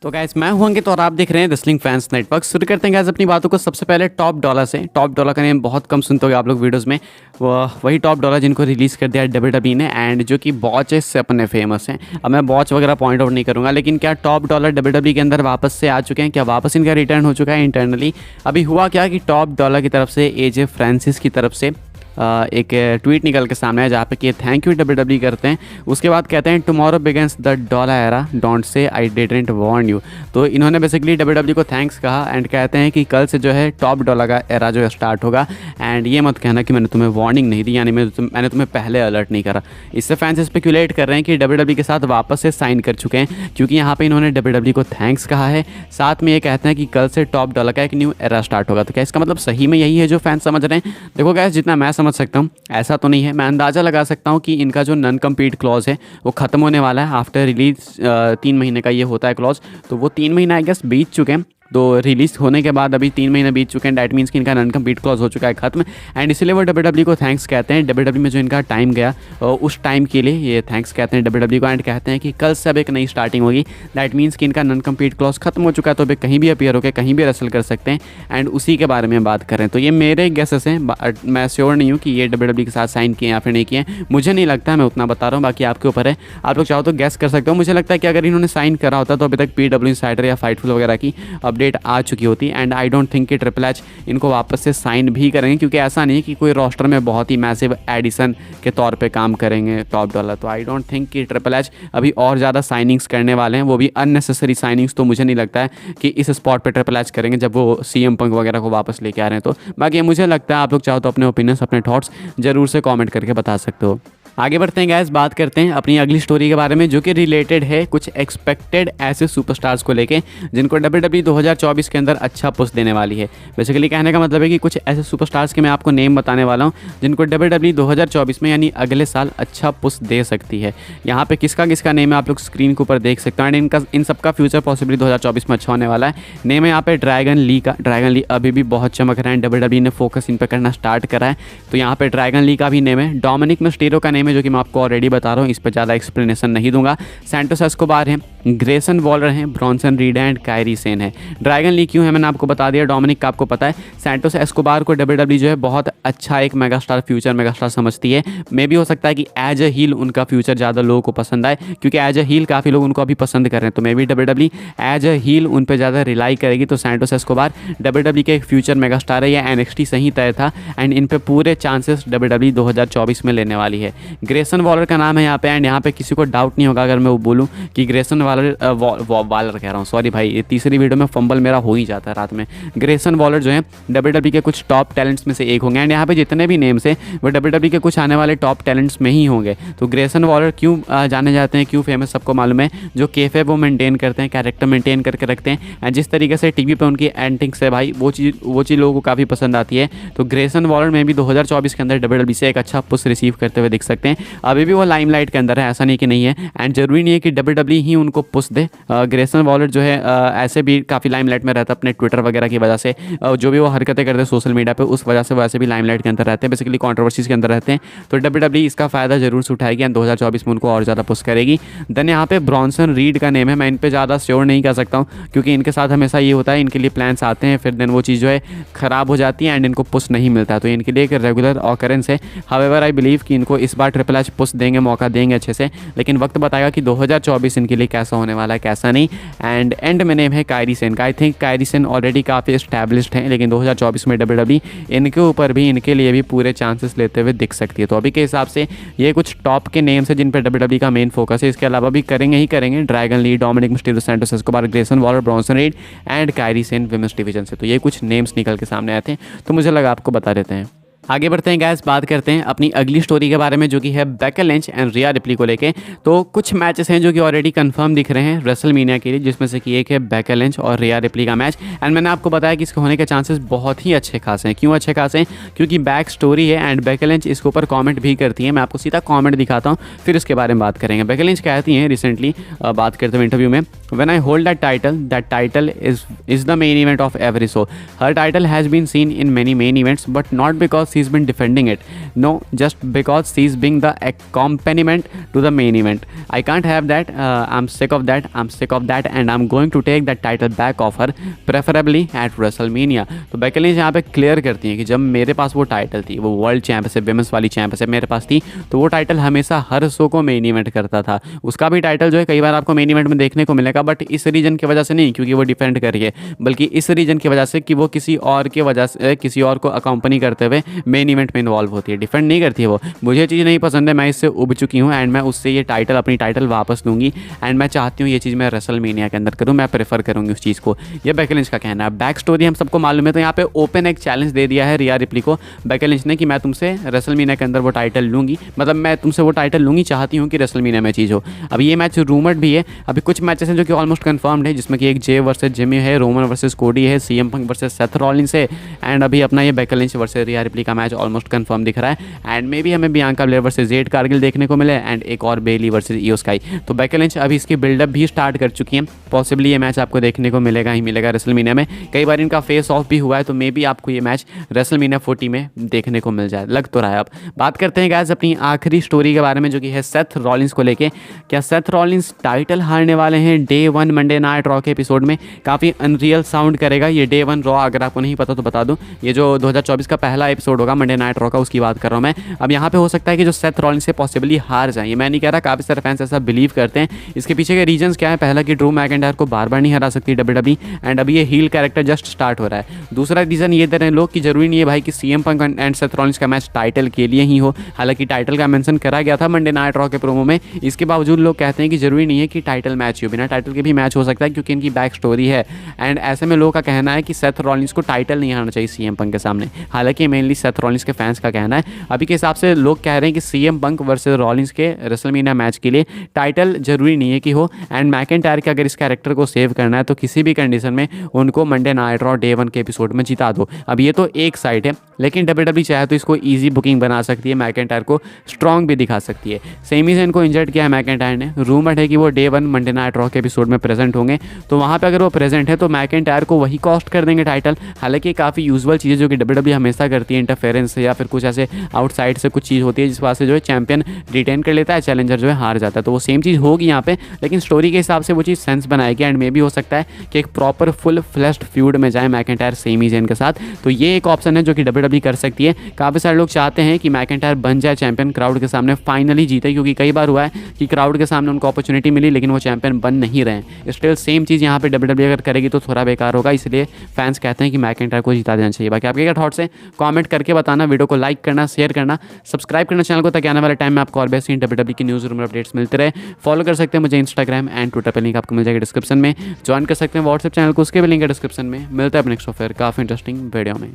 तो गाइस मैं हूं अंकित और आप देख रहे हैं रेसलिंग फैंस नेटवर्क। शुरू करते हैं गाइस अपनी बातों को सबसे पहले टॉप डॉलर से। टॉप डॉलर का नेम बहुत कम सुनते होगे आप लोग वीडियोस में। वही टॉप डॉलर जिनको रिलीज़ कर दिया है WWE ने एंड जो कि बॉचेस से अपने फेमस हैं। अब मैं बॉच वगैरह पॉइंट आउट नहीं करूँगा, लेकिन क्या टॉप डॉलर WWE के अंदर वापस से आ चुके हैं? क्या वापस इनका रिटर्न हो चुका है इंटरनली? अभी हुआ क्या कि टॉप डॉलर की तरफ से AJ फ्रांसिस की तरफ से एक ट्वीट निकल के सामने है जहाँ पे कि थैंक यू WWE करते हैं। उसके बाद कहते हैं tomorrow begins the dollar era, don't say I didn't warn you. तो इन्होंने बेसिकली WWE को थैंक्स कहा एंड कहते हैं कि कल से जो है टॉप डॉलर का एरा जो है स्टार्ट होगा एंड ये मत कहना कि मैंने तुम्हें वार्निंग नहीं दी, यानी मैंने तुम्हें पहले अलर्ट नहीं करा। इससे फैंस स्पेकुलेट कर रहे हैं कि WWE के साथ वापस से साइन कर चुके हैं, क्योंकि यहाँ पे इन्होंने WWE को थैंक्स कहा है। साथ में ये कहते हैं कि कल से टॉप डॉलर का एक न्यू एरा स्टार्ट होगा। तो क्या इसका मतलब सही में यही है जो फैंस समझ रहे हैं? देखो गैस, जितना मैं समझ सकता हूँ ऐसा तो नहीं है। मैं अंदाज़ा लगा सकता हूँ कि इनका जो नॉन कम्पीट क्लॉज है वो ख़त्म होने वाला है आफ्टर रिलीज। 3 महीने का ये होता है क्लॉज, तो वो 3 महीना आई गेस बीत चुके हैं। तो रिलीज़ होने के बाद अभी 3 महीने बीत चुके हैं, डैट मीन्स कि इनका नॉन कम्पीट क्लॉज हो चुका है खत्म। एंड इसलिए वो WWE को थैंक्स कहते हैं। WWE में जो इनका टाइम गया उस टाइम के लिए ये थैंक्स कहते हैं WWE को एंड कहते हैं कि कल से अब एक नई स्टार्टिंग होगी। दैट मीन्स कि इनका नॉन कम्पीट क्लॉज खत्म हो चुका है, तो अभी कहीं भी अपीयर होकर कहीं भी रेसल कर सकते हैं एंड उसी के बारे में बात करें। तो ये मेरे गेसेस हैं, मैं श्योर नहीं हूँ कि ये WWE के साथ साइन किए या फिर नहीं किए। मुझे नहीं लगता है, मैं उतना बता रहा हूँ, बाकी आपके ऊपर है। आप लोग चाहो तो गैस कर सकते हो। मुझे लगता है कि अगर इन्होंने साइन करा होता तो अभी तक PW इनसाइडर या फाइटफुल वगैरह की अपडेट आ चुकी होती एंड आई डोंट थिंक कि ट्रिपल एच इनको वापस से साइन भी करेंगे, क्योंकि ऐसा नहीं है कि कोई रोस्टर में बहुत ही मैसिव एडिशन के तौर पे काम करेंगे टॉप डॉलर। तो आई डोंट थिंक कि ट्रिपल एच अभी और ज़्यादा साइनिंग्स करने वाले हैं, वो भी अननेसेसरी साइनिंग्स। तो मुझे नहीं लगता है कि इस स्पॉट पे ट्रिपल एच करेंगे जब वो CM पंक वगैरह को वापस लेके आ रहे हैं। तो बाकी मुझे लगता है आप लोग चाहो तो अपने ओपिनियंस, अपने थॉट्स जरूर से कॉमेंट करके बता सकते हो। आगे बढ़ते हैं गाइस, बात करते हैं अपनी अगली स्टोरी के बारे में जो कि रिलेटेड है कुछ एक्सपेक्टेड ऐसे सुपरस्टार्स को लेके जिनको WWE 2024 के अंदर अच्छा पुश देने वाली है। बेसिकली कहने का मतलब है कि कुछ ऐसे सुपरस्टार्स के मैं आपको नेम बताने वाला हूं जिनको WWE 2024 में यानी अगले साल अच्छा पुश दे सकती है। यहाँ पे किसका किसका नेम है आप लोग स्क्रीन के ऊपर देख सकते हैं एंड इन सबका फ्यूचर पॉसिबली 2024 में अच्छा होने वाला है। नेम है यहाँ पे ड्रैगन ली का। ड्रैगन ली अभी भी बहुत चमक रहा है, WWE ने फोकस इन पर करना स्टार्ट करा है। तो यहाँ पे ड्रैगन ली का भी नेम है। डोमिनिक मिस्टीरियो का नेम जो कि मैं आपको ऑलरेडी बता रहा हूँ, इस पर ज़्यादा एक्सप्लेनेशन नहीं दूंगा। सैंटोस एस्कोबार हैं, ग्रेसन वॉलर हैं, Bronson Reed and Kairi Sane है। ड्रैगन ली क्यों है मैंने आपको बता दिया। डोमिनिक का आपको पता है। सैंटोस एस्कोबार को WWE जो है बहुत अच्छा एक मेगास्टार, फ्यूचर मेगास्टार समझती है। मे भी हो सकता है कि एज अ हील उनका फ्यूचर ज़्यादा लोगों को पसंद आए, क्योंकि एज अ हील काफ़ी लोग उनको अभी पसंद कर रहे हैं। तो मे भी WWE एज अ हील उन पर ज़्यादा रिलाई करेगी। तो सैंटोस एस्कोबार WWE के एक फ्यूचर मेगास्टार है, या NXT सही तय था एंड इन पे पूरे चांसेस WWE 2024 में लेने वाली है। ग्रेसन वॉलर का नाम है यहाँ पे एंड यहाँ पे किसी को डाउट नहीं होगा अगर मैं वो बोलूँ कि ग्रेसन वॉलर कह रहा हूँ, सॉरी भाई, ये तीसरी वीडियो में फंबल मेरा हो ही जाता है रात में। ग्रेसन वॉलर जो है WWE के कुछ टॉप टैलेंट्स में से एक होंगे एंड यहाँ पे जितने भी नेम्स हैं वो WWE के कुछ आने वाले टॉप टैलेंट्स में ही होंगे। तो ग्रेसन वॉलर क्यों जाने जाते हैं, क्यों फेमस, सबको मालूम है। जो केफ है वो मेंटेन करते हैं, कैरेक्टर मेंटेन करके रखते हैं एंड जिस तरीके से TV पे उनकी एंटिंग्स है भाई, वो चीज़ लोगों को काफ़ी पसंद आती है। तो ग्रेसन वॉलर में भी 2024 के अंदर WWE से एक अच्छा पुश रिसीव करते हुए दिख सकते हैं। अभी भी वो लाइमलाइट के अंदर है, ऐसा नहीं कि नहीं है एंड जरूरी नहीं है कि WWE ही उनको पुश दे। ग्रेसन वॉलर जो है ऐसे भी काफ़ी लाइमलाइट में रहता है अपने ट्विटर वगैरह की वजह से। जो भी वो हरकतें करते हैं सोशल मीडिया पे, उस वजह से वैसे भी लाइमलाइट के अंदर रहते हैं, बेसिकली कंट्रोवर्सीज के अंदर रहते हैं। तो WWE इसका फ़ायदा जरूर से उठाएगी एंड 2024 में उनको और ज़्यादा पुश करेगी। देन यहाँ पे ब्रॉन्सन रीड का नेम है। मैं इन पर ज़्यादा श्योर नहीं कर सकता हूँ, क्योंकि इनके साथ हमेशा ये होता है, इनके लिए प्लान्स आते हैं फिर देन वो चीज़ जो है ख़राब हो जाती है एंड इनको पुश नहीं मिलता है। तो इनके लिए एक रेगुलर ऑकरेंस है। हावेवर आई बिलीव कि इनको इस बार ट्रिपल एच पुश देंगे, मौका देंगे अच्छे से, लेकिन वक्त बताएगा कि 2024 इनके लिए कैसा होने वाला है कैसा नहीं। एंड में नेम है कायरी सेन का। I think Kairi Sen already काफ़ी एस्टैब्लिश्ड हैं, लेकिन 2024 में WWE इनके ऊपर भी, इनके लिए भी पूरे चांसेस लेते हुए दिख सकती है। तो अभी के हिसाब से ये कुछ टॉप के नेम्स हैं जिन पर WWE का मेन फोकस है। इसके अलावा भी करेंगे ही करेंगे Dragon Lee, Dominik Mysterio, Santos Escobar, Grayson Waller, Bronson Reed and Kairi Sane women's division से। तो ये कुछ नेम्स निकल के सामने आए थे, तो मुझे लगा आपको बता देते हैं। आगे बढ़ते हैं गाइस, बात करते हैं अपनी अगली स्टोरी के बारे में जो कि है Becky Lynch and Riya replay को लेके। तो कुछ मैचेस हैं जो कि ऑलरेडी कंफर्म दिख रहे हैं रेसलमेनिया के लिए, जिसमें से कि एक है बेकी लिंच और रिया रिप्ली का मैच एंड मैंने आपको बताया कि इसके होने के चांसेस बहुत ही अच्छे खासे हैं। क्यों अच्छे खासे हैं? क्योंकि बैक स्टोरी है एंड बेकी लिंच इसके ऊपर कॉमेंट भी करती है। मैं आपको सीधा कॉमेंट दिखाता हूँ, फिर इसके बारे में बात करेंगे। बेकी लिंच कहती हैं रिसेंटली बात करते हुए इंटरव्यू में, when I hold that title is the main event of every show. हर title has been seen in many main events but not because she is been defending it, no, just because she is being the accompaniment to the main event. I can't have that. I'm sick of that. I'm sick of that and I'm going to take that title back of her, preferably at WrestleMania. तो Becky Lynch यहाँ पे clear करती हैं कि जब मेरे पास वो title थी, वो वर्ल्ड चैंपियनशिप विमेंस वाली चैंपियनशिप मेरे पास थी, तो वो टाइटल हमेशा हर शो को मेन इवेंट करता था। उसका भी टाइटल जो है कई बार आपको मेन इवेंट में देखने को मिलेगा, बट इस रीजन की वजह से नहीं क्योंकि वो डिफेंड कर रही है, बल्कि इस रीजन की वजह से कि वो किसी और के वजह से किसी और को अकम्पनी करते हुए मेन इवेंट में इन्वॉल्व होती है, डिफेंड नहीं करती है वो। मुझे चीज़ नहीं पसंद है, मैं इससे उब चुकी हूँ एंड मैं उससे ये टाइटल अपनी टाइटल वापस लूँगी एंड मैं चाहती हूँ ये चीज़ मैं रेसलमेनिया के अंदर करूँ, मैं प्रेफर करूँगी उस चीज़ को। ये बेकी लिंच का कहना है। बैक स्टोरी हम सबको मालूम है, तो यहाँ पे ओपन एक चैलेंज दे दिया है रिया रिप्ली को बेकी लिंच ने कि मैं तुमसे रेसलमेनिया के अंदर वो टाइटल लूँगी, मतलब मैं तुमसे वो टाइटल लूँगी, चाहती हूँ कि रेसलमेनिया में चीज़ हो। अब ये मैच रूमर्ड भी है, अभी कुछ मैचेस हैं जो कि ऑलमोस्ट कन्फर्म्ड है, जिसमें कि एक जे वर्सेस जिमी है, रोमन वर्सेस कोडी है, CM Punk versus Seth Rollins है एंड अभी अपना ये बेकी लिंच वर्सेस रिया रिप्ली का मैच ऑलमोस्ट कन्फर्म दिख रहा है एंड मे भी हमें Bianca Blair versus Jade Cargill देखने को मिले एंड एक और बेली वर्सेस ईओ स्काई। तो बेकी लिंच अभी इसकी बिल्डअप भी स्टार्ट कर चुकी है, पॉसिबली ये मैच आपको देखने को मिलेगा ही मिलेगा रेसलमेनिया में। कई बार इनका फेस ऑफ भी हुआ है, तो मे बी आपको ये मैच रेसलमेनिया 40 में देखने को मिल जाए, लग तो रहा है। अब बात करते हैं गाइस अपनी आखिरी स्टोरी के बारे में, जो कि है सेथ रॉलिंस को लेके। क्या सेथ रॉलिंस टाइटल हारने वाले हैं डे 1 मंडे नाइट रॉ के एपिसोड में? काफ़ी अनरियल साउंड करेगा ये डे 1 रॉ, अगर आपको नहीं पता तो बता दूं, ये जो 2024 का पहला एपिसोड होगा मंडे नाइट रॉ का, उसकी बात कर रहा हूँ मैं। अब यहाँ पे हो सकता है कि जो सेथ रॉलिंस से पॉसिबली हार जाए, मैं नहीं कह रहा, काफ़ी सारे फैंस ऐसा बिलीव करते हैं। इसके पीछे के रीजंस क्या है? पहला कि ड्रू मैकिंटायर को बार बार नहीं हरा सकती डब्ल्यूडब्ल्यूई एंड अभी ये हील कैरेक्टर जस्ट स्टार्ट हो रहा है। दूसरा रीजन ये दे रहे हैं लोग कि जरूरी नहीं है भाई कि CM Punk and Seth Rollins का मैच टाइटल के लिए ही हो, हालांकि टाइटल का मेंशन करा गया था मंडे नाइट रॉ के प्रोमो में। इसके बावजूद लोग कहते हैं कि जरूरी नहीं है कि टाइटल मैच हो, बिना टाइटल के भी मैच हो सकता है क्योंकि इनकी बैक स्टोरी है एंड ऐसे में लोगों का कहना है कि सेथ रॉलिंस को टाइटल नहीं आना चाहिए सीएम पंक के सामने, हालांकि मेनली सेथ रॉलिंस के फैंस का कहना है। अभी के हिसाब से लोग कह रहे हैं कि सीएम पंक वर्सेस रॉलिंस के रेसलमेनिया मैच के लिए टाइटल जरूरी नहीं है कि हो एंड मैकिंटायर के अगर इस कैरेक्टर को सेव करना है तो किसी भी कंडीशन में उनको मंडे नाइट रॉ डे 1 के एपिसोड में जिता दो। अब ये तो एक साइड है, लेकिन डब्ल्यूडब्ल्यूई चाहे तो इसको ईजी बुकिंग बना सकती है, मैकिंटायर को स्ट्रॉन्ग भी दिखा सकती है। सेमी से इनको इंजर्ड किया है मैकिंटायर ने, रूमर्ड है कि वो डे 1 मंडे नाइट रॉ के एपिसोड में प्रेजेंट होंगे, तो वहाँ पे अगर वो प्रेजेंट है तो मैकिंटायर को वही कॉस्ट कर देंगे टाइटल। हालांकि काफ़ी यूजुअल चीज़ें जो कि डब्ल्यूडब्ल्यूई हमेशा करती है, इंटरफेरेंस या फिर कुछ ऐसे आउटसाइड से कुछ चीज़ होती है जिस वजह से जो है चैंपियन रिटेन कर लेता है, चैलेंजर जो है हार जाता है, तो वो सेम चीज़ होगी यहाँ पे, लेकिन स्टोरी के हिसाब से वो चीज़ सेंस बनाएगी एंड मे भी हो सकता है कि एक प्रॉपर फुल फ्लैश्ड फ्यूड में जाए मैकिंटायर सेमी जेन के साथ। तो ये एक ऑप्शन है जो कि डब्ल्यूडब्ल्यूई कर सकती है। काफ़ी सारे लोग चाहते हैं कि मैकिंटायर बन जाए चैंपियन, क्राउड के सामने फाइनली जीते, क्योंकि कई बार हुआ है कि क्राउड के सामने उनको अपॉर्चुनिटी मिली लेकिन वो चैंपियन बन नहीं रहे। स्टिल सेम चीज़ यहाँ पे डब्ल्यूडब्ल्यूई अगर करेगी तो थोड़ा बेकार होगा, इसलिए फैंस कहते हैं कि मैकिंटायर को जिता देना चाहिए। बाकी आपके क्या थॉट्स हैं कमेंट करके बताना, वीडियो को लाइक करना, शेयर करना, सब्सक्राइब करना चैनल को, ताकि आने वाले टाइम में आपको और बेस्ट डब्ल्यूडब्ल्यूई की न्यूज़ रूम अपडेट्स मिलते रहे। फॉलो कर सकते हैं मुझे इंस्टाग्राम एंड ट्विटर पर, लिंक आपको मिल जाएगा डिस्क्रिप्शन में। ज्वाइन कर सकते हैं व्हाट्सएप चैनल को, उसके भी लिंक है डिस्क्रिप्शन में। मिलता है नेक्स्ट ऑफर काफ़ी इंटरेस्टिंग वीडियो में।